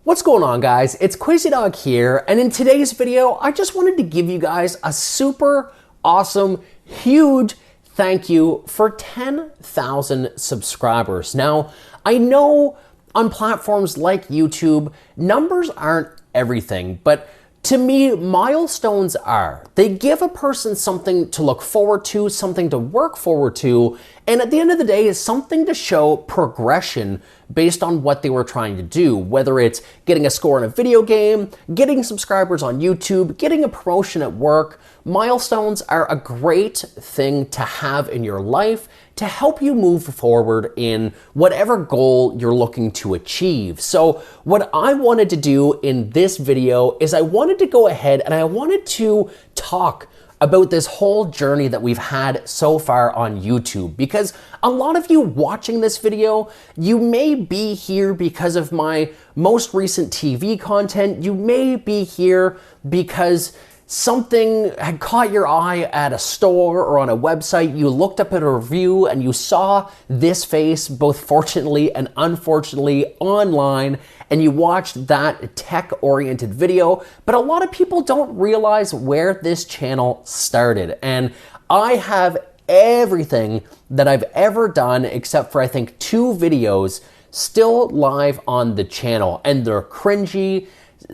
What's going on, guys? It's Quizzy Dog here, and in today's video, I just wanted to give you guys a super awesome, huge thank you for 10,000 subscribers. Now, I know on platforms like YouTube, numbers aren't everything, but to me, milestones are. They give a person something to look forward to, something to work forward to, and at the end of the day, is something to show progression based on what they were trying to do, whether it's getting a score in a video game, getting subscribers on YouTube, getting a promotion at work. Milestones are a great thing to have in your life to help you move forward in whatever goal you're looking to achieve. So what I wanted to do in this video is I wanted to go ahead and I wanted to talk about this whole journey that we've had so far on YouTube, because a lot of you watching this video, you may be here because of my most recent TV content. You may be here because something had caught your eye at a store or on a website. You looked up at a review and you saw this face, both fortunately and unfortunately, online, and you watched that tech-oriented video. But a lot of people don't realize where this channel started. And I have everything that I've ever done, except for I think 2 videos, still live on the channel. And they're cringy.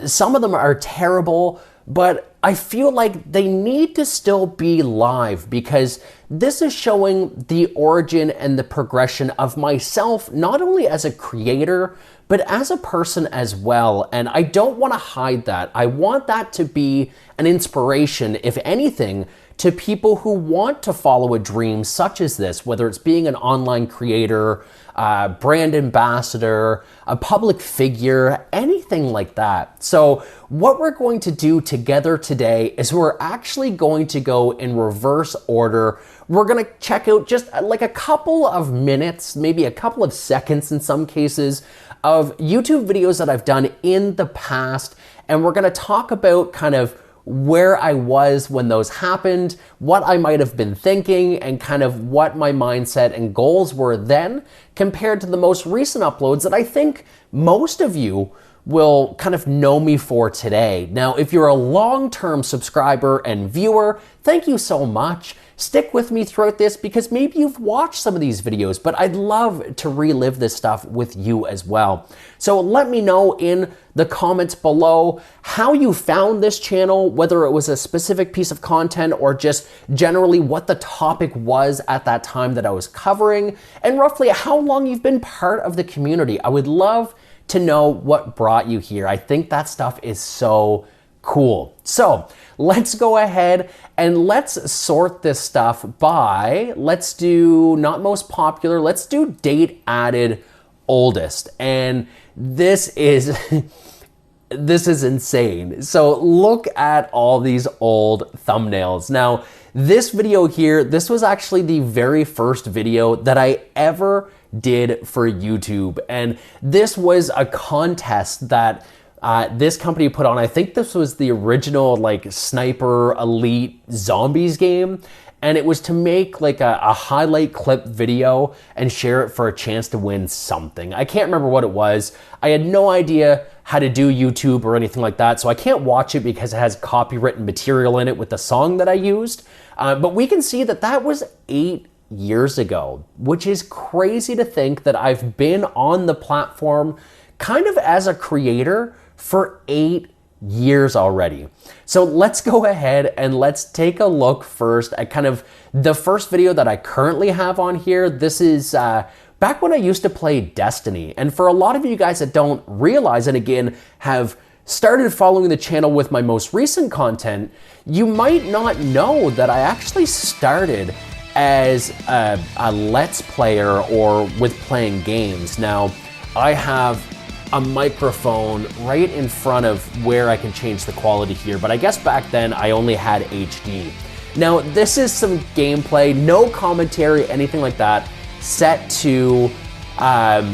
Some of them are terrible, but I feel like they need to still be live because this is showing the origin and the progression of myself, not only as a creator, but as a person as well. And I don't want to hide that. I want that to be an inspiration, if anything, to people who want to follow a dream such as this, whether it's being an online creator, brand ambassador, a public figure, anything like that. So what we're going to do together today is we're actually going to go in reverse order. We're going to check out just like a couple of minutes, maybe a couple of seconds in some cases, of YouTube videos that I've done in the past. And we're going to talk about kind of where I was when those happened, what I might have been thinking, and kind of what my mindset and goals were then compared to the most recent uploads that I think most of you will kind of know me for today. Now, if you're a long-term subscriber and viewer, thank you so much. Stick with me throughout this because maybe you've watched some of these videos, but I'd love to relive this stuff with you as well. So let me know in the comments below how you found this channel, whether it was a specific piece of content or just generally what the topic was at that time that I was covering, and roughly how long you've been part of the community. I would love to know what brought you here. I think that stuff is so cool. So let's go ahead and let's sort this stuff by, let's do not most popular, let's do date added oldest. And this is, this is insane. So look at all these old thumbnails. Now, this video here, this was actually the very first video that I ever did for YouTube. And this was a contest that this company put on. I think this was the original like Sniper Elite Zombies game. And it was to make like a highlight clip video and share it for a chance to win something. I can't remember what it was. I had no idea how to do YouTube or anything like that. So I can't watch it because it has copywritten material in it with the song that I used. But we can see that that was 8 years ago, which is crazy to think that I've been on the platform kind of as a creator for 8 years already. So let's go ahead and let's take a look first at kind of the first video that I currently have on here. This is back when I used to play Destiny. And for a lot of you guys that don't realize, and again, have started following the channel with my most recent content, you might not know that I actually started as a Let's Player or with playing games. Now, I have a microphone right in front of where I can change the quality here, but I guess back then I only had HD. Now, this is some gameplay, no commentary, anything like that, set to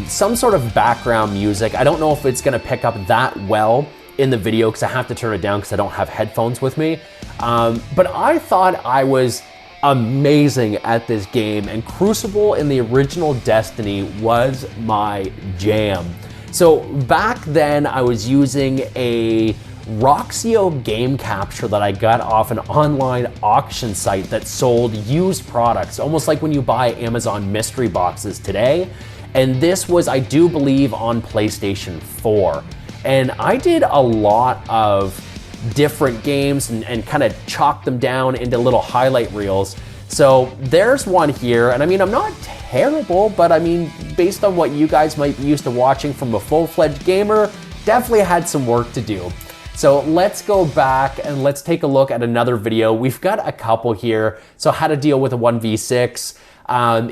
some sort of background music. I don't know if it's gonna pick up that well in the video because I have to turn it down because I don't have headphones with me. But I thought I was amazing at this game, and Crucible in the original Destiny was my jam. So back then I was using a Roxio game capture that I got off an online auction site that sold used products, almost like when you buy Amazon mystery boxes today. And this was, I do believe, on PlayStation 4. And I did a lot of different games and kind of chalked them down into little highlight reels. So there's one here, and I mean, I'm not terrible, but I mean, based on what you guys might be used to watching from a full-fledged gamer, definitely had some work to do. So let's go back and let's take a look at another video. We've got a couple here. So how to deal with a 1v6.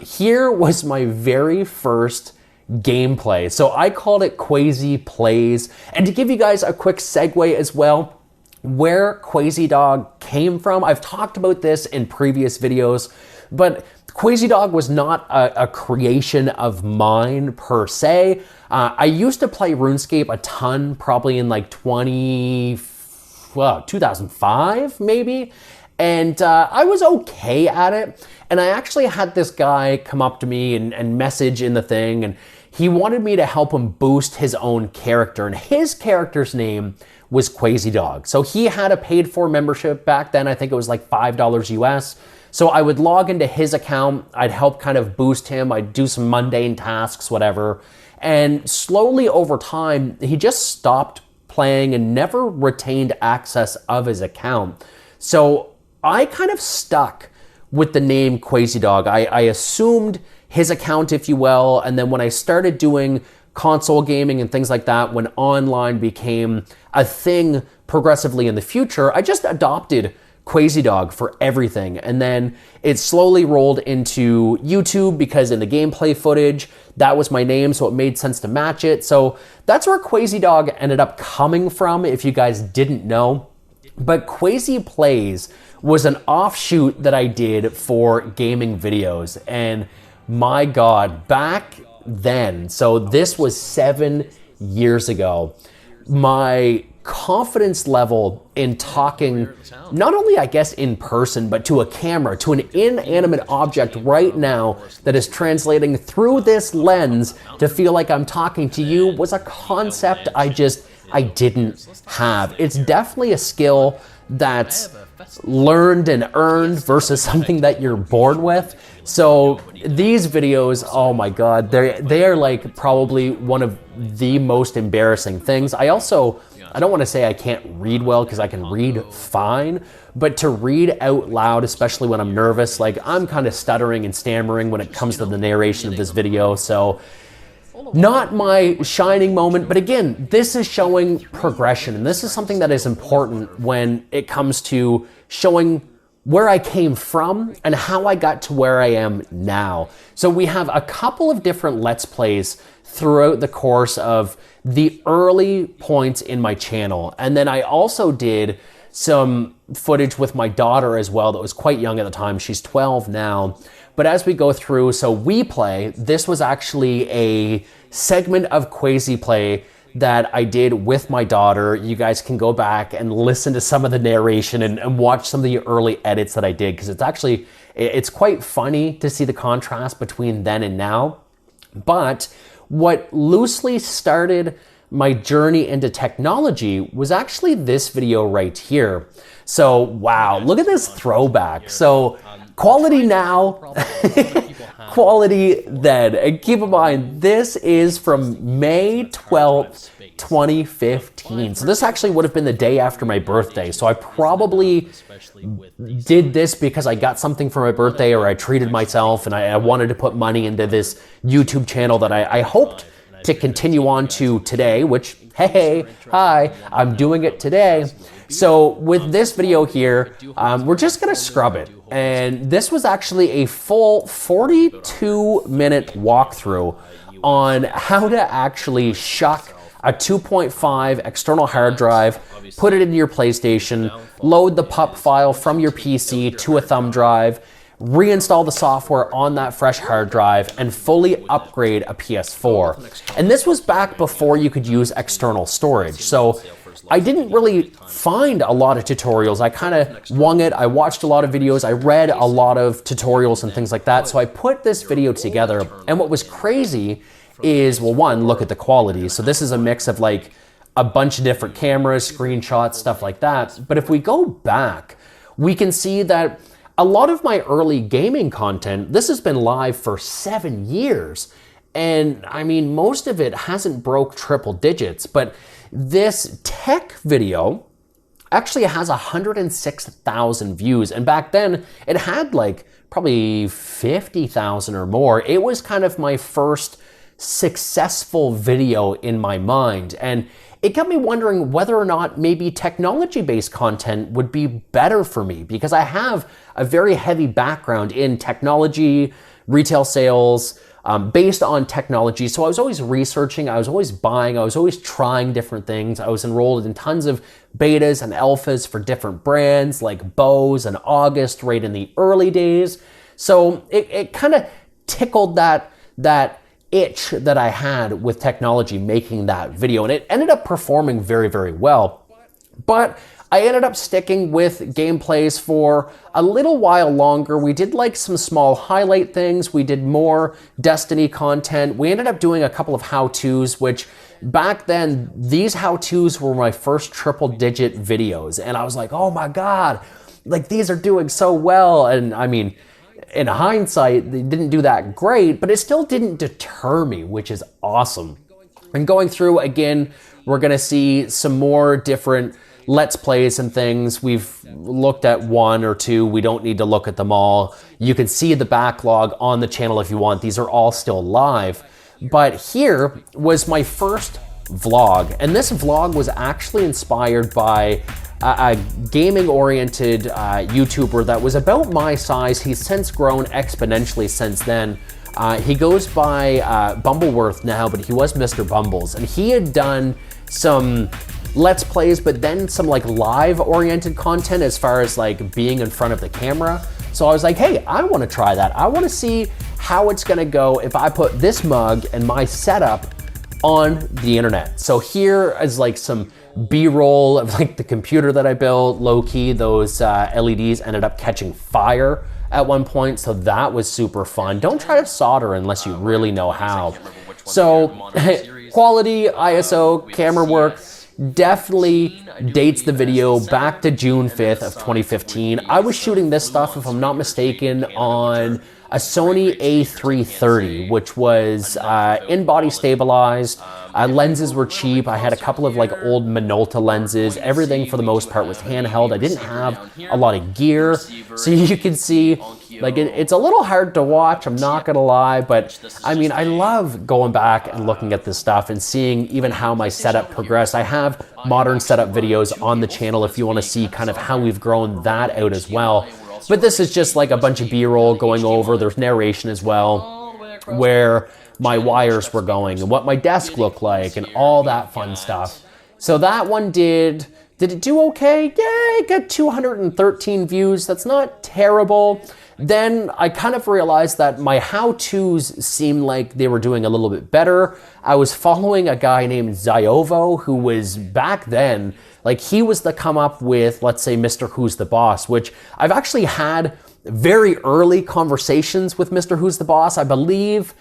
Here was my very first gameplay. So I called it Quasi Plays. And to give you guys a quick segue as well, where QuasiDog came from, I've talked about this in previous videos, but QuasiDog was not a creation of mine per se. I used to play RuneScape a ton, probably in like 2005 maybe, and I was okay at it. And I actually had this guy come up to me and message in the thing, and he wanted me to help him boost his own character, and his character's name was QuasiDog. So he had a paid for membership back then. I think it was like $5 US. So I would log into his account. I'd help kind of boost him. I'd do some mundane tasks, whatever. And slowly over time, he just stopped playing and never retained access of his account. So I kind of stuck with the name QuasiDog. I assumed his account, if you will. And then when I started doing console gaming and things like that, when online became a thing progressively in the future, I just adopted QuasiDog for everything. And then it slowly rolled into YouTube because in the gameplay footage, that was my name, so it made sense to match it. So that's where QuasiDog ended up coming from, if you guys didn't know. But Quasi Plays was an offshoot that I did for gaming videos. And my God, back then, so this was 7 years ago, my confidence level in talking, not only I guess in person, but to a camera, to an inanimate object right now that is translating through this lens to feel like I'm talking to you, was a concept I didn't have. It's definitely a skill that's learned and earned versus something that you're born with. So these videos, oh my God, they are like probably one of the most embarrassing things. I don't want to say I can't read well, because I can read fine, but to read out loud, especially when I'm nervous, like I'm kind of stuttering and stammering when it comes to the narration of this video. So not my shining moment, but again, this is showing progression, and this is something that is important when it comes to showing where I came from and how I got to where I am now. So we have a couple of different Let's Plays throughout the course of the early points in my channel. And then I also did some footage with my daughter as well that was quite young at the time. She's 12 now. But as we go through, so We Play, this was actually a segment of Quasi Play that I did with my daughter. You guys can go back and listen to some of the narration and watch some of the early edits that I did, because it's quite funny to see the contrast between then and now. But what loosely started my journey into technology was actually this video right here. So wow, look at this throwback. So quality now, quality then. And keep in mind, this is from May 12th, 2015. So this actually would have been the day after my birthday. So I probably did this because I got something for my birthday, or I treated myself and I wanted to put money into this YouTube channel that I hoped to continue on to today, which, hey, hi, I'm doing it today. So with this video here, we're just gonna scrub it. And this was actually a full 42-minute walkthrough on how to actually shuck a 2.5 external hard drive, put it into your PlayStation, load the PUP file from your PC to a thumb drive, reinstall the software on that fresh hard drive, and fully upgrade a PS4. And this was back before you could use external storage. So I didn't really find a lot of tutorials. I kind of wung it. I watched a lot of videos. I read a lot of tutorials and things like that. So I put this video together. And what was crazy is, well, one, look at the quality. So this is a mix of like a bunch of different cameras, screenshots, stuff like that. But if we go back, we can see that a lot of my early gaming content, this has been live for 7 years. And I mean, most of it hasn't broke triple digits, but this tech video actually has 106,000 views. And back then it had like probably 50,000 or more. It was kind of my first successful video in my mind. And it got me wondering whether or not maybe technology-based content would be better for me, because I have a very heavy background in technology, retail sales, based on technology. So I was always researching, I was always buying, I was always trying different things. I was enrolled in tons of betas and alphas for different brands like Bose and August right in the early days. So it kind of tickled that itch that I had with technology making that video, and it ended up performing very, very well. But I ended up sticking with gameplays for a little while longer. We did like some small highlight things. We did more Destiny content. We ended up doing a couple of how-tos, which back then, these how-tos were my first triple-digit videos. And I was like, oh my God, like these are doing so well. And I mean, in hindsight, they didn't do that great, but it still didn't deter me, which is awesome. And going through, again, we're gonna see some more different Let's Plays and things. We've looked at one or two. We don't need to look at them all. You can see the backlog on the channel if you want. These are all still live. But here was my first vlog. And this vlog was actually inspired by a gaming-oriented YouTuber that was about my size. He's since grown exponentially since then. He goes by Bumbleworth now, but he was Mr. Bumbles. And he had done some Let's Plays, but then some like live-oriented content as far as like being in front of the camera. So I was like, hey, I want to try that. I want to see how it's going to go if I put this mug and my setup on the internet. So here is like some B-roll of like the computer that I built. Low-key, those LEDs ended up catching fire at one point, so that was super fun. Don't try to solder unless you really know how. So quality, ISO, camera work definitely dates the video back to June 5th of 2015. I was shooting this stuff, if I'm not mistaken, on a Sony A330, which was in-body stabilized. Lenses were cheap. I had a couple of like old Minolta lenses. Everything for the most part was handheld. I didn't have a lot of gear. So you can see, like it's a little hard to watch, I'm not gonna lie, but I mean, I love going back and looking at this stuff and seeing even how my setup progressed. I have modern setup videos on the channel if you wanna see kind of how we've grown that out as well. But this is just like a bunch of B-roll going over. There's narration as well, where my wires were going and what my desk looked like and all that fun stuff. So that one did it do okay? Yeah, it got 213 views. That's not terrible. Then I kind of realized that my how-tos seemed like they were doing a little bit better. I was following a guy named Ziovo, who was back then, like he was the come up with, let's say, Mr. Who's the Boss, which I've actually had very early conversations with Mr. Who's the Boss. I believe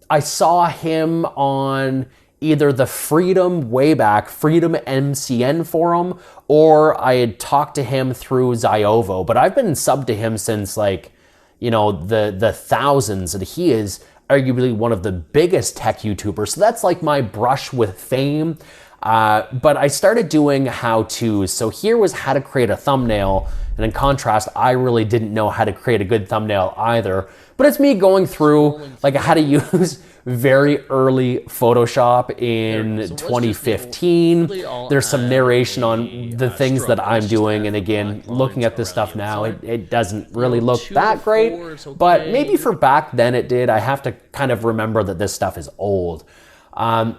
I saw him on either the Freedom MCN forum, or I had talked to him through Ziovo, but I've been subbed to him since like, you know, the thousands, and he is arguably one of the biggest tech YouTubers. So that's like my brush with fame. But I started doing how-tos. So here was how to create a thumbnail. And in contrast, I really didn't know how to create a good thumbnail either. But it's me going through like how to use very early Photoshop in 2015. There's some narration on the things that I'm doing. And again, looking at this stuff now, it doesn't really look that great. But maybe for back then it did. I have to kind of remember that this stuff is old.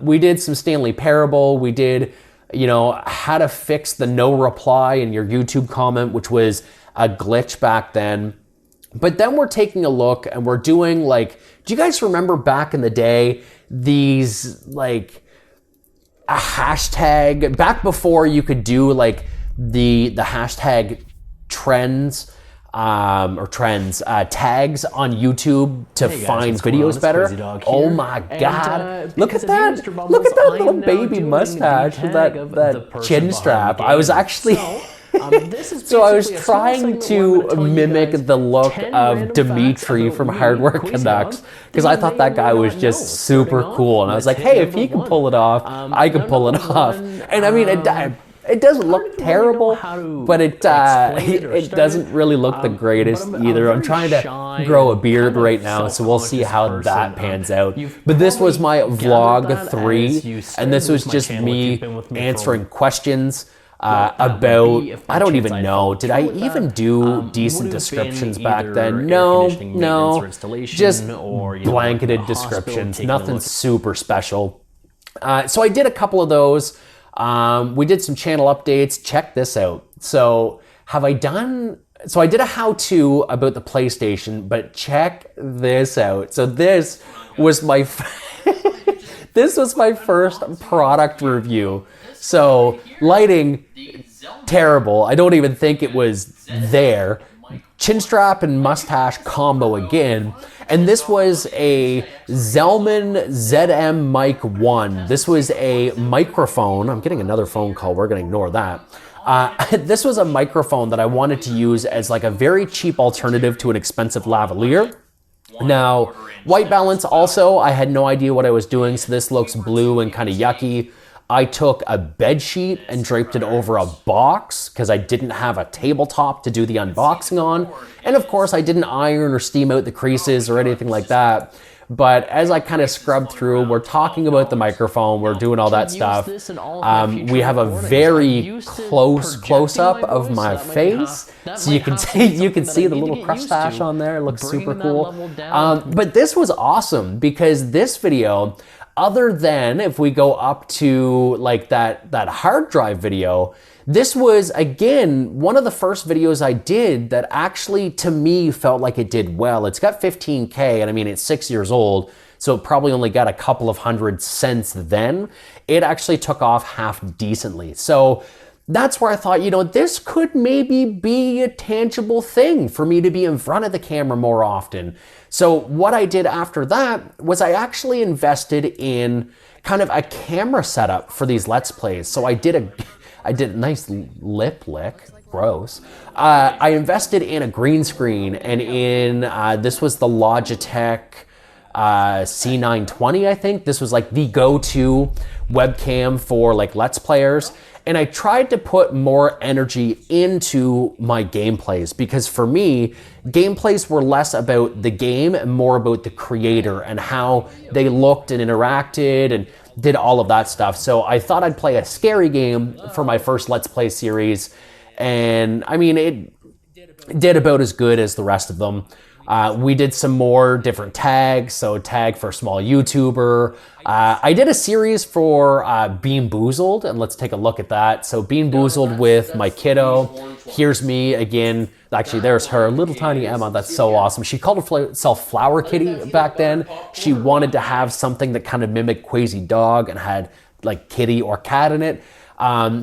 We did some Stanley Parable. We did, you know, how to fix the no reply in your YouTube comment, which was a glitch back then. But then we're taking a look and we're doing like, do you guys remember back in the day, these like a hashtag, back before you could do like the hashtag trends, or trends, tags on YouTube to find videos better. Oh my God. Look at that. Look at that little baby mustache with that chin strap. I was actually... So I was trying to mimic the look of Dimitri from Hardware Canucks because I thought that guy was just super cool. And I was like, hey, if he can pull it off, I can pull it off. And I mean, it doesn't look terrible, but it doesn't really look the greatest either. I'm trying to grow a beard right now, so we'll see how that pans out. But this was my vlog 3, and this was just me answering questions about, I don't even know, did I even do decent descriptions back then? No, just blanketed descriptions, nothing super special. So I did a couple of those. We did some channel updates. Check this out. So I did a how-to about the PlayStation, but check this out. So this was my first product review. So lighting, terrible. I don't even think it was there. Chin strap and mustache combo again. And this was a Zellman ZM Mic 1. This was a microphone. I'm getting another phone call. We're going to ignore that. This was a microphone that I wanted to use as like a very cheap alternative to an expensive lavalier. Now, white balance also, I had no idea what I was doing, so this looks blue and kind of yucky. I took a bed sheet and draped it over a box because I didn't have a tabletop to do the unboxing on. And of course, I didn't iron or steam out the creases or anything like that. But as I kind of scrubbed through, we're talking about the microphone, we're doing all that stuff. We have a very close-up of my face. So you can see the little crustache on there. It looks super cool. But this was awesome because this video, other than if we go up to like that hard drive video, this was, again, one of the first videos I did that actually, to me, felt like it did well. It's got 15K, and I mean, it's 6 years old, so it probably only got a couple of hundred since then. It actually took off half decently. So that's where I thought, you know, this could maybe be a tangible thing for me to be in front of the camera more often. So what I did after that was I actually invested in kind of a camera setup for these Let's Plays. So I did a nice lip lick, gross. I invested in a green screen and in, this was the Logitech C920, I think. This was like the go-to webcam for like Let's Players. And I tried to put more energy into my gameplays because for me, gameplays were less about the game and more about the creator and how they looked and interacted and did all of that stuff. So I thought I'd play a scary game for my first Let's Play series. And I mean, it did about as good as the rest of them. We did some more different tags. So tag for small YouTuber. I did a series for Bean Boozled, and let's take a look at that. So Bean Boozled with my kiddo. Here's me again. Actually, there's her, little tiny Emma. That's so awesome. She called herself Flower Kitty back then. She wanted to have something that kind of mimicked Quasi Dog and had like kitty or cat in it.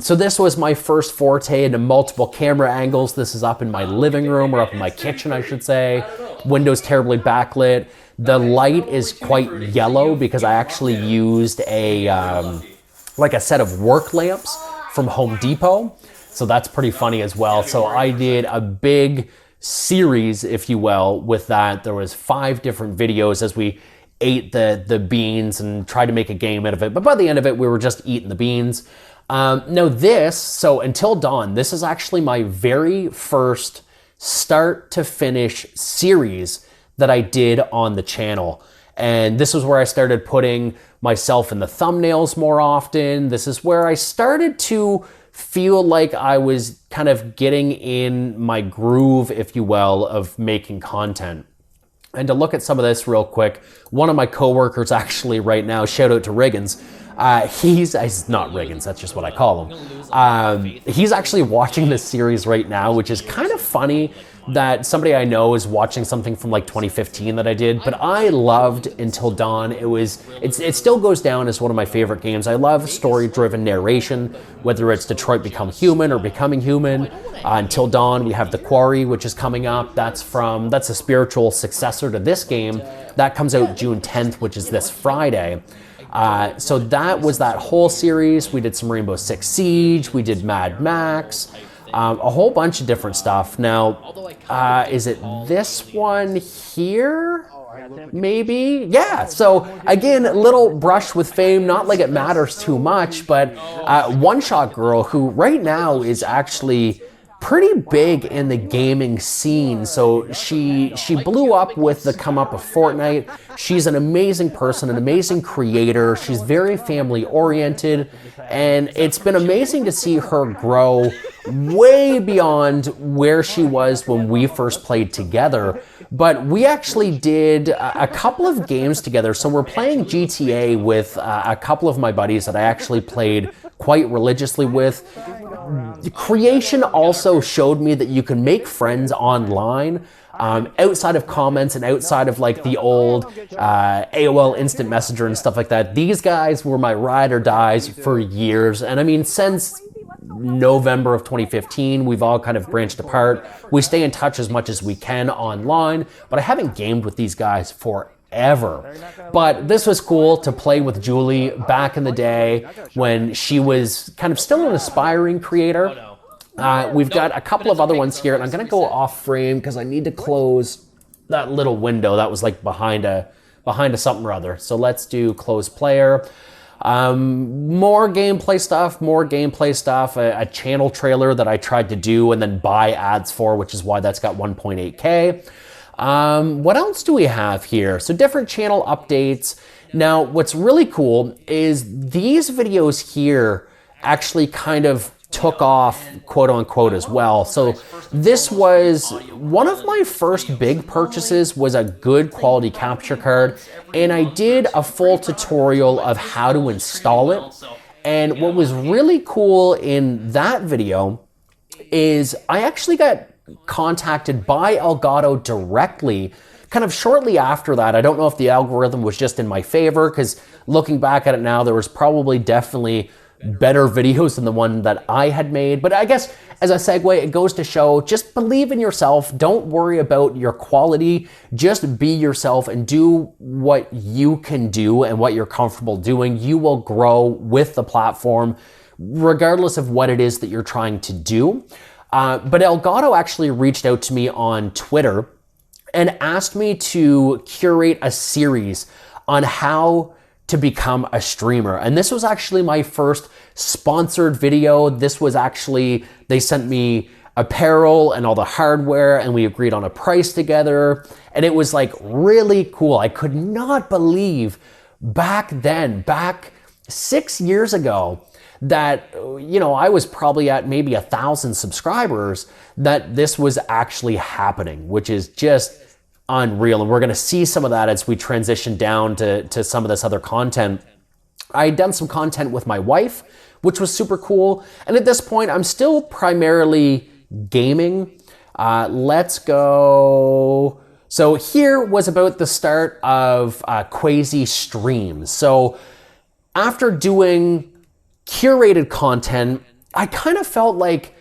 So this was my first forte into multiple camera angles. This is up in my living room, or up in my kitchen, I should say. Windows terribly backlit. The light is quite yellow because I actually used like a set of work lamps from Home Depot. So that's pretty funny as well. So I did a big series, if you will, with that. There was 5 different videos as we ate the beans and tried to make a game out of it. But by the end of it, we were just eating the beans. Now this, so Until Dawn, this is actually my very first start to finish series that I did on the channel. And this is where I started putting myself in the thumbnails more often. This is where I started to feel like I was kind of getting in my groove, if you will, of making content. And to look at some of this real quick, one of my coworkers actually right now, shout out to Riggins, he's not Riggins, that's just what I call him. He's actually watching this series right now, which is kind of funny that somebody I know is watching something from like 2015 that I did, but I loved Until Dawn. It still goes down as one of my favorite games. I love story-driven narration, whether it's Detroit Become Human or Becoming Human. Until Dawn, we have The Quarry, which is coming up. That's a spiritual successor to this game. That comes out June 10th, which is this Friday. So that was that whole series. We did some Rainbow Six Siege. We did Mad Max. A whole bunch of different stuff. Now, is it this one here? Maybe? Yeah. So again, little brush with fame, not like it matters too much, but One Shot Girl, who right now is actually pretty big in the gaming scene. So she blew up with the come up of Fortnite. She's an amazing person, an amazing creator. She's very family oriented, and it's been amazing to see her grow way beyond where she was when we first played together. But we actually did a couple of games together. So we're playing GTA with a couple of my buddies that I actually played quite religiously with. The creation also showed me that you can make friends online outside of comments and outside of like the old AOL Instant Messenger and stuff like that. These guys were my ride or dies for years. And I mean, since November of 2015, we've all kind of branched apart. We stay in touch as much as we can online, but I haven't gamed with these guys forever. But this was cool to play with Julie back in the day when she was kind of still an aspiring creator. We've got a couple of other ones here, and I'm going to go off frame because I need to close that little window that was like behind a something or other. So let's do close player. More gameplay stuff, a channel trailer that I tried to do and then buy ads for, which is why that's got 1.8K. What else do we have here? So different channel updates. Now, what's really cool is these videos here actually kind of took off, quote unquote, as well. So this was one of my first big purchases, was a good quality capture card, and I did a full tutorial of how to install it. And what was really cool in that video is I actually got contacted by Elgato directly kind of shortly after that. I don't know if the algorithm was just in my favor, because looking back at it now, there was probably definitely better videos than the one that I had made. But I guess as a segue, it goes to show, just believe in yourself. Don't worry about your quality. Just be yourself and do what you can do and what you're comfortable doing. You will grow with the platform, regardless of what it is that you're trying to do. But Elgato actually reached out to me on Twitter and asked me to curate a series on how to become a streamer. And this was actually my first sponsored video. This was actually, they sent me apparel and all the hardware, and we agreed on a price together. And it was like really cool. I could not believe back 6 years ago, that, you know, I was probably at maybe 1,000 subscribers, that this was actually happening, which is just unreal. And we're going to see some of that as we transition down to some of this other content. I had done some content with my wife, which was super cool. And at this point, I'm still primarily gaming. Let's go. So here was about the start of Quasi streams. So after doing curated content, I kind of felt like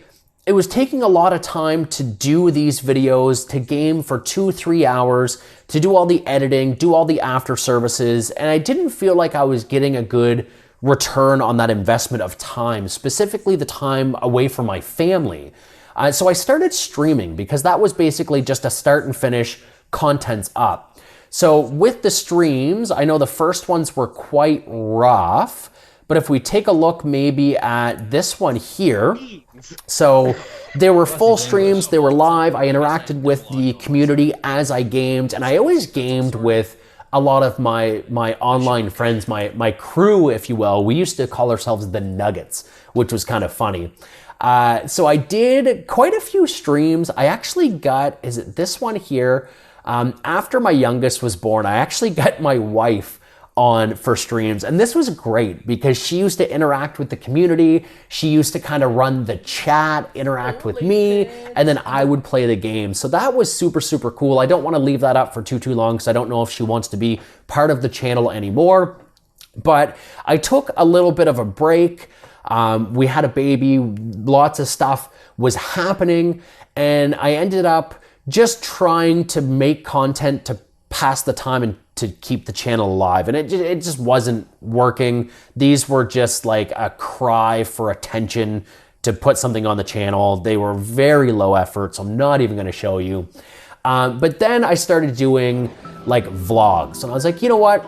it was taking a lot of time to do these videos, to game for 2-3 hours, to do all the editing, do all the after services, and I didn't feel like I was getting a good return on that investment of time, specifically the time away from my family. So I started streaming, because that was basically just a start and finish, content's up. So with the streams, I know the first ones were quite rough, but if we take a look maybe at this one here, so they were full streams, they were live, I interacted with the community as I gamed, and I always gamed with a lot of my online friends, my crew, if you will. We used to call ourselves the Nuggets, which was kind of funny. So I did quite a few streams. I actually got, is it this one here? After my youngest was born, I actually got my wife for streams. And this was great because she used to interact with the community. She used to kind of run the chat, interact with me, and then I would play the game. So that was super, super cool. I don't want to leave that up for too long because I don't know if she wants to be part of the channel anymore. But I took a little bit of a break. We had a baby, lots of stuff was happening, and I ended up just trying to make content to pass the time and to keep the channel alive. And it just wasn't working. These were just like a cry for attention to put something on the channel. They were very low effort, so I'm not even gonna show you. But then I started doing like vlogs, and I was like, you know what?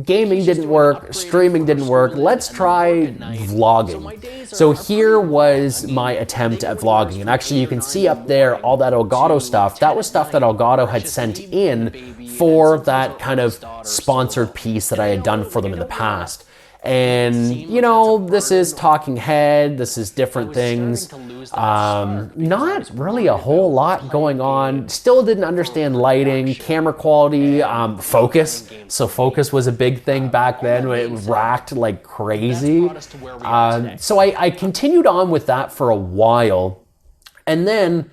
Gaming didn't work, streaming didn't work, let's try vlogging. So here was my attempt at vlogging, and actually you can see up there all that Elgato stuff. That was stuff that Elgato had sent in for that kind of sponsored piece that I had done for them in the past. And, you know, this is talking head, this is different things. Not really a whole lot going on. Still didn't understand lighting, camera quality, focus. So focus was a big thing back then. It racked like crazy. So I continued on with that for a while. And then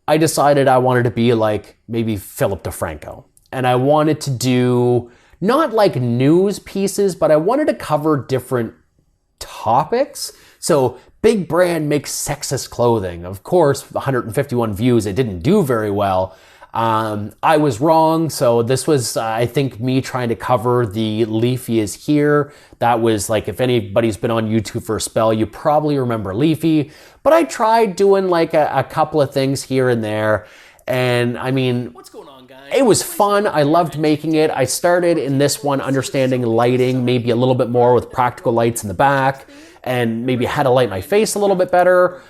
I decided I wanted to be like maybe Philip Defranco. And I wanted to do not like news pieces, but I wanted to cover different topics. So big brand makes sexist clothing. Of course, 151 views, it didn't do very well. I was wrong. So this was, I think, me trying to cover the Leafy is here. That was like, if anybody's been on YouTube for a spell, you probably remember Leafy. But I tried doing like a couple of things here and there. And I mean, what's going on, guys? It was fun. I loved making it. I started in this one understanding lighting, maybe a little bit more with practical lights in the back, and maybe how to light my face a little bit better.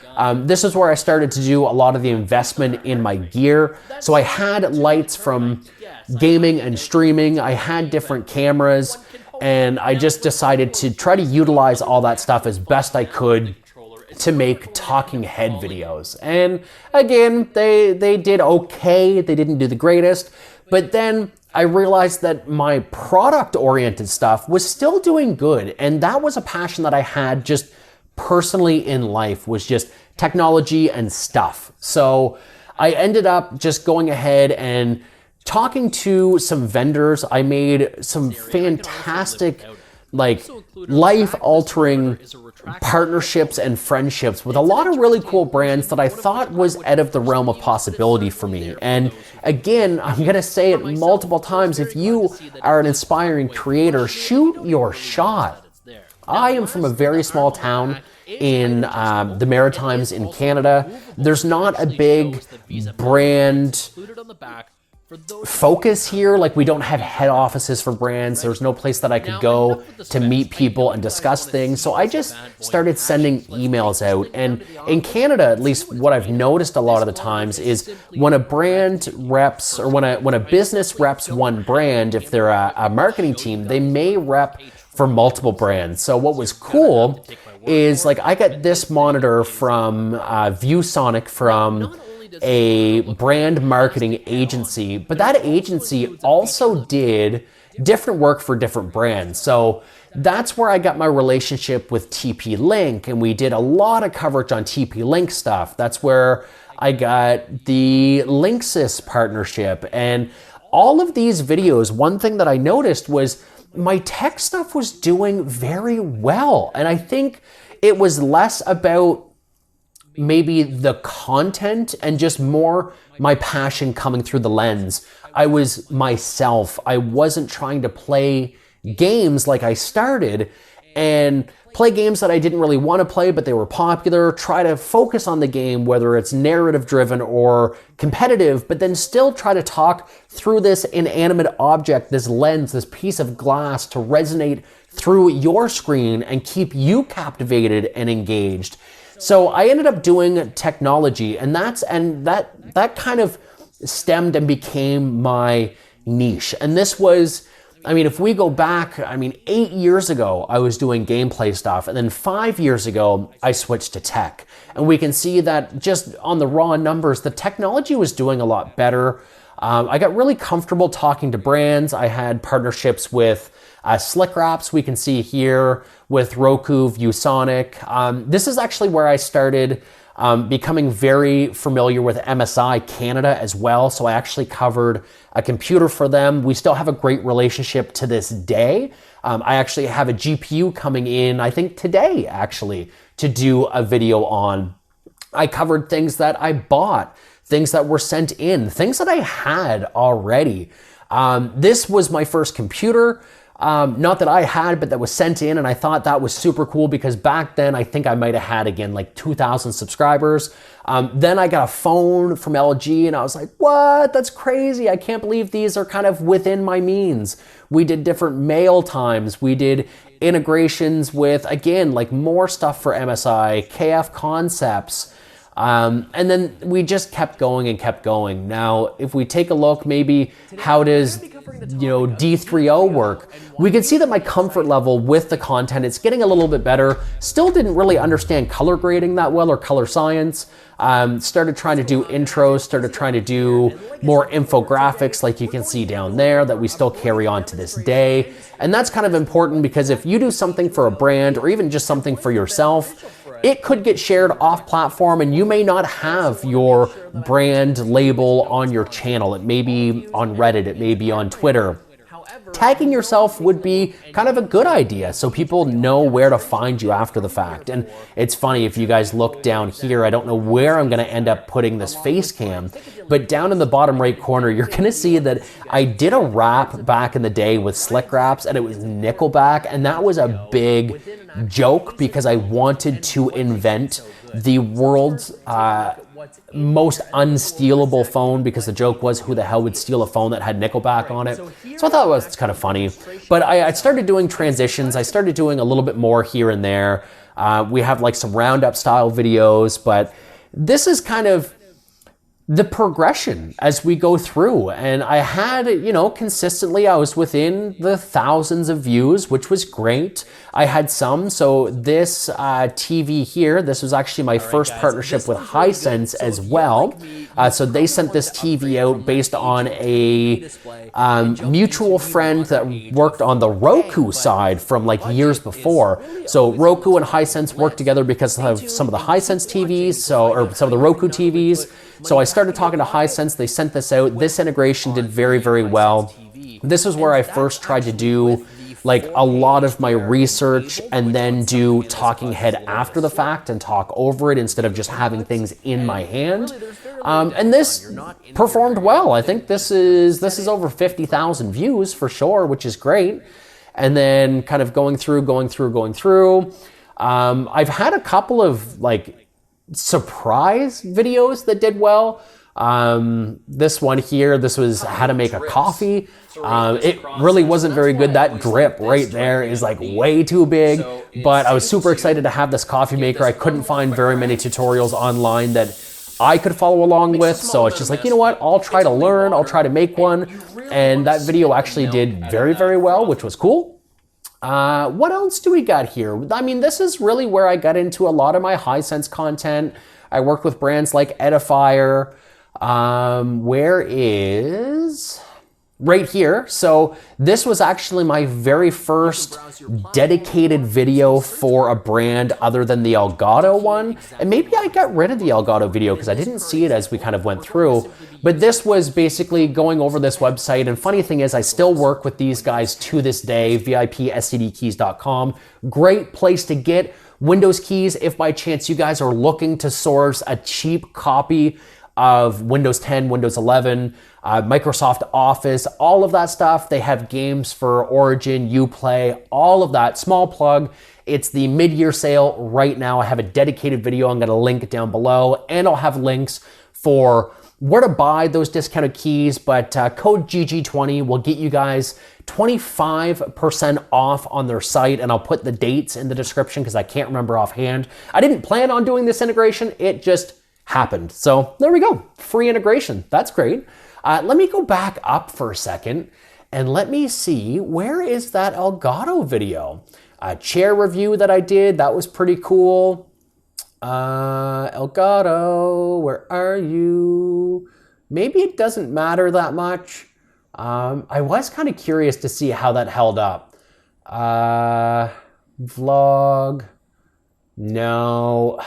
This is where I started to do a lot of the investment in my gear. So I had lights from gaming and streaming. I had different cameras, and I just decided to try to utilize all that stuff as best I could to make talking head videos. And again, they did okay. They didn't do the greatest. But then I realized that my product-oriented stuff was still doing good. And that was a passion that I had just personally in life, was just technology and stuff. So I ended up just going ahead and talking to some vendors. I made some fantastic, like, life-altering partnerships and friendships with a lot of really cool brands that I thought was out of the realm of possibility for me. And again, I'm gonna say it multiple times, if you are an inspiring creator, shoot your shot. I am from a very small town in the Maritimes in Canada. There's not a big brand focus here. Like, we don't have head offices for brands. There's no place that I could go to meet people and discuss things. So I just started sending emails out. And in Canada, at least what I've noticed a lot of the times is when a brand reps, or when a business reps one brand, if they're a marketing team, they may rep for multiple brands. So what was cool is, like, I got this monitor from ViewSonic, from a brand marketing agency, but that agency also did different work for different brands. So that's where I got my relationship with TP Link, and we did a lot of coverage on TP Link stuff. That's where I got the Linksys partnership. And all of these videos, one thing that I noticed was my tech stuff was doing very well. And I think it was less about maybe the content and just more my passion coming through the lens. I was myself. I wasn't trying to play games like I started and play games that I didn't really want to play, but they were popular. Try to focus on the game, whether it's narrative driven or competitive, but then still try to talk through this inanimate object, this lens, this piece of glass, to resonate through your screen and keep you captivated and engaged. So I ended up doing technology, and that kind of stemmed and became my niche. And this was, I mean, if we go back, 8 years ago, I was doing gameplay stuff. And then 5 years ago, I switched to tech. And we can see that just on the raw numbers, the technology was doing a lot better. I got really comfortable talking to brands. I had partnerships with Slick Wraps, we can see here, with Roku, ViewSonic. This is actually where I started becoming very familiar with MSI Canada as well. So I actually covered a computer for them. We still have a great relationship to this day. I actually have a GPU coming in, I think today actually, to do a video on. I covered things that I bought, things that were sent in, things that I had already. This was my first computer. Not that I had, but that was sent in, and I thought that was super cool because back then I think I might have had, again, like 2,000 subscribers. Then I got a phone from LG and I was like, what? That's crazy. I can't believe these are kind of within my means. We did different mail times. We did integrations with, again, like more stuff for MSI, KF Concepts. And then we just kept going and kept going. Now, if we take a look, maybe how does, D3O work? We can see that my comfort level with the content, it's getting a little bit better. Still didn't really understand color grading that well or color science. Started trying to do intros, started trying to do more infographics like you can see down there that we still carry on to this day. And that's kind of important because if you do something for a brand or even just something for yourself, it could get shared off platform and you may not have your brand label on your channel. It may be on Reddit, it may be on Twitter. Tagging yourself would be kind of a good idea so people know where to find you after the fact. And it's funny, if you guys look down here, I don't know where I'm going to end up putting this face cam, but down in the bottom right corner, you're going to see that I did a rap back in the day with Slick Wraps and it was Nickelback, and that was a big joke because I wanted to invent the world's most unstealable phone, because the joke was who the hell would steal a phone that had Nickelback on it. So I thought it was kind of funny. But I started doing transitions. I started doing a little bit more here and there. We have like some roundup style videos, but this is kind of the progression as we go through. And I had, consistently, I was within the thousands of views, which was great. I had some. So this TV here, this was actually my first partnership with Hisense as well. So they sent this TV out based on a mutual friend that worked on the Roku side from like years before. So Roku and Hisense worked together because of some of the Hisense TVs, or some of the Roku TVs. So I started talking to Hisense, they sent this out. This integration did very, very well. This is where I first tried to do like a lot of my research and then do talking head after the fact and talk over it instead of just having things in my hand. And this performed well. I think this is over 50,000 views for sure, which is great. And then kind of going through. I've had a couple of like surprise videos that did well. This one here, this was how to make a coffee. It really wasn't very good. That drip right there is like way too big, but I was super excited to have this coffee maker. I couldn't find very many tutorials online that I could follow along with, so it's just like, you know what, I'll try to learn, I'll try to make one, and that video actually did very, very well, which was cool. What else do we got here? I mean, this is really where I got into a lot of my Hisense content. I worked with brands like Edifier. Where is... Right here. So this was actually my very first dedicated video for a brand other than the Elgato one. And maybe I got rid of the Elgato video because I didn't see it as we kind of went through. But this was basically going over this website. And funny thing is, I still work with these guys to this day, VIPSTDkeys.com. Great place to get Windows keys if by chance you guys are looking to source a cheap copy of Windows 10, Windows 11, Microsoft Office, all of that stuff. They have games for Origin, Uplay, all of that. Small plug. It's the mid-year sale right now. I have a dedicated video. I'm going to link it down below, and I'll have links for where to buy those discounted keys. But code GG20 will get you guys 25% off on their site, and I'll put the dates in the description because I can't remember offhand. I didn't plan on doing this integration. It just happened. So there we go. Free integration. That's great. Let me go back up for a second and let me see, where is that Elgato video? Chair review that I did. That was pretty cool. Elgato, where are you? maybe it doesn't matter that much. I was kind of curious to see how that held up. Vlog. No.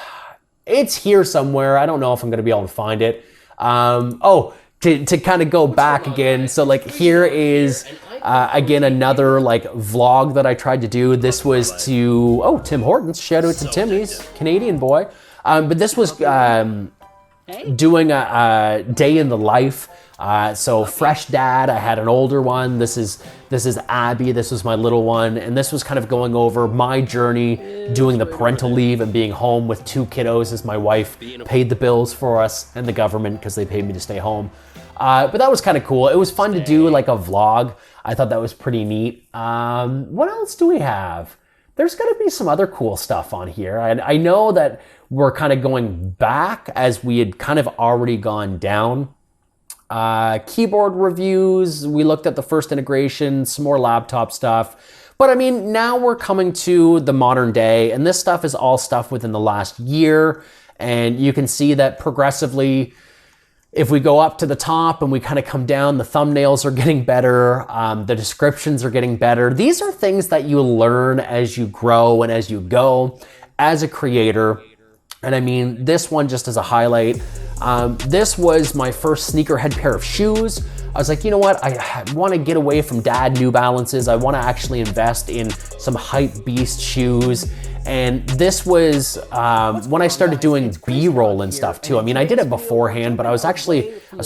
It's here somewhere. I don't know if I'm going to be able to find it. To kind of go back again. So like here is, again, another like vlog that I tried to do. This was to, Tim Hortons. Shout out to Tim. He's Canadian boy. But this was doing a day in the life. So fresh dad, I had an older one. This is Abby. This was my little one. And this was kind of going over my journey doing the parental leave and being home with 2 kiddos as my wife paid the bills for us and the government because they paid me to stay home. But that was kind of cool. It was fun to do like a vlog. I thought that was pretty neat. What else do we have? There's got to be some other cool stuff on here. I know that we're kind of going back as we had kind of already gone down. Keyboard reviews, we looked at the first integration, some more laptop stuff. But I mean, now we're coming to the modern day, and this stuff is all stuff within the last year. And you can see that progressively, if we go up to the top and we kind of come down, the thumbnails are getting better, the descriptions are getting better. These are things that you learn as you grow and as you go as a creator. And I mean, this one just as a highlight, this was my first sneakerhead pair of shoes. I was like, you know what? I want to get away from dad New Balances. I want to actually invest in some hype beast shoes. And this was when I started doing B-roll and stuff too. I mean, I did it beforehand, but I was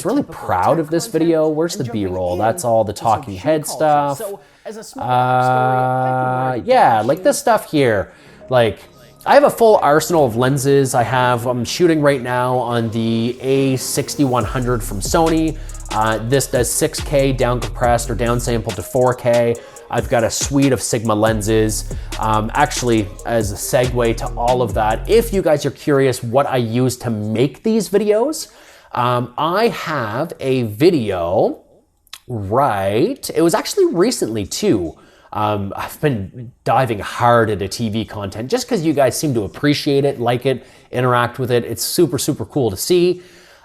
really proud of this video. Where's the B-roll? That's all the talking head stuff. Yeah, like this stuff here. Like, I have a full arsenal of lenses. I'm shooting right now on the A6100 from Sony. This does 6K down compressed or down sampled to 4K. I've got a suite of Sigma lenses. Actually, as a segue to all of that, if you guys are curious what I use to make these videos, I have a video, right? It was actually recently too. I've been diving hard into TV content just because you guys seem to appreciate it, like it, interact with it. It's super, super cool to see.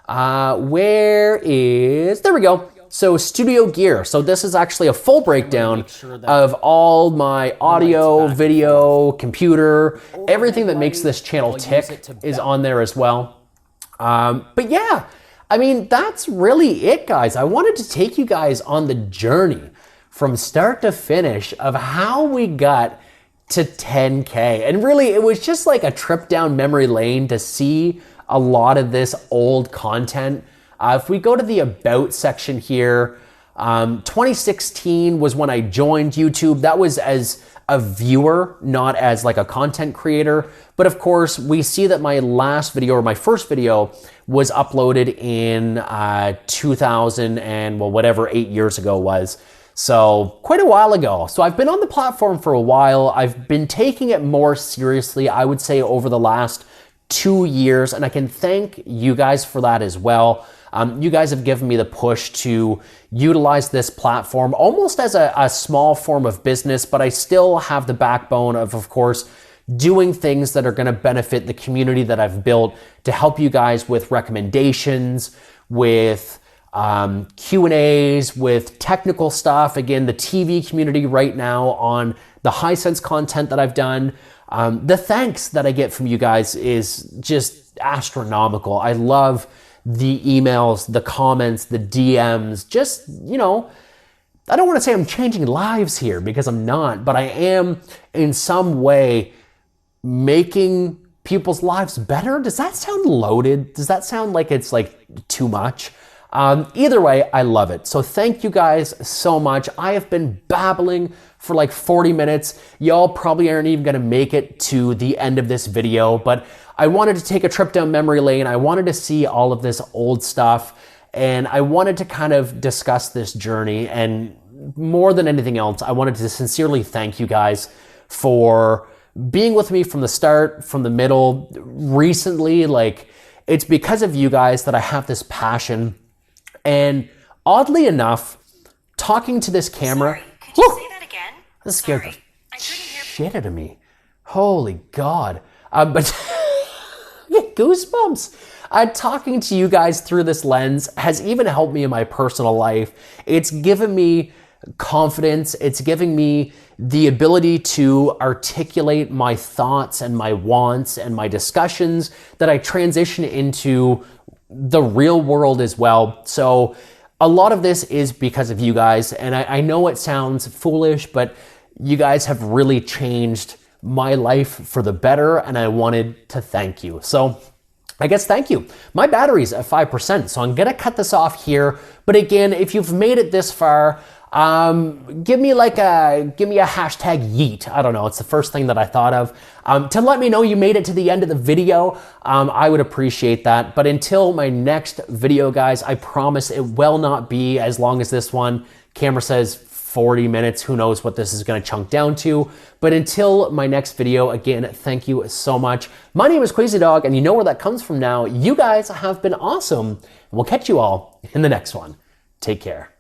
There we go. So studio gear. So this is actually a full breakdown of all my audio, video, computer, everything that makes this channel tick is on there as well. But yeah, I mean, that's really it, guys. I wanted to take you guys on the journey from start to finish of how we got to 10K. And really, it was just like a trip down memory lane to see a lot of this old content. If we go to the About section here, 2016 was when I joined YouTube. That was as a viewer, not as like a content creator. But of course, we see that my last video or my first video was uploaded in 2000 and whatever 8 years ago was. So quite a while ago. So I've been on the platform for a while. I've been taking it more seriously, I would say, over the last 2 years. And I can thank you guys for that as well. You guys have given me the push to utilize this platform almost as a small form of business, but I still have the backbone of course, doing things that are going to benefit the community that I've built to help you guys with recommendations, with Q&As, with technical stuff. Again, the TV community right now on the Hisense content that I've done. The thanks that I get from you guys is just astronomical. I love the emails, the comments, the DMs, just, you know, I don't want to say I'm changing lives here because I'm not, but I am in some way making people's lives better. Does that sound loaded? Does that sound like it's like too much? Either way, I love it. So thank you guys so much. I have been babbling for like 40 minutes. Y'all probably aren't even gonna make it to the end of this video, but I wanted to take a trip down memory lane. I wanted to see all of this old stuff, and I wanted to kind of discuss this journey. And more than anything else, I wanted to sincerely thank you guys for being with me from the start, from the middle, recently. Like, it's because of you guys that I have this passion. And oddly enough, talking to this camera, Sorry, could you say that again? That scared the shit out of me. Holy God. But goosebumps. talking to you guys through this lens has even helped me in my personal life. It's given me confidence. It's giving me the ability to articulate my thoughts and my wants and my discussions that I transition into the real world as well. So a lot of this is because of you guys. And I know it sounds foolish, but you guys have really changed my life for the better. And I wanted to thank you. So I guess thank you. My battery's at 5%, so I'm gonna cut this off here. But again, if you've made it this far, give me a hashtag yeet. I don't know. It's the first thing that I thought of to let me know you made it to the end of the video. I would appreciate that. But until my next video, guys, I promise it will not be as long as this one. Camera says 40 minutes. Who knows what this is going to chunk down to. But until my next video, again, thank you so much. My name is Crazy Dog, and you know where that comes from now. You guys have been awesome. And we'll catch you all in the next one. Take care.